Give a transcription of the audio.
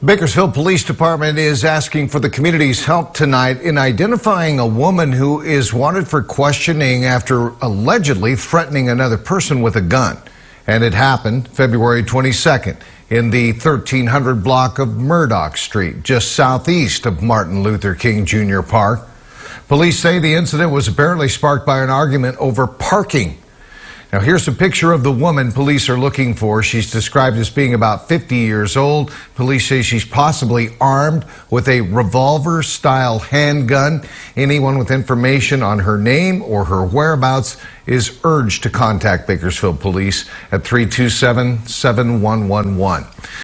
Bakersfield Police Department is asking for the community's help tonight in identifying a woman who is wanted for questioning after allegedly threatening another person with a gun. And it happened February 22nd in the 1300 block of Murdoch Street, just southeast of Martin Luther King Jr. Park. Police say the incident was apparently sparked by an argument over parking. Now, here's a picture of the woman police are looking for. She's described as being about 50 years old. Police say she's possibly armed with a revolver-style handgun. Anyone with information on her name or her whereabouts is urged to contact Bakersfield Police at 327-7111.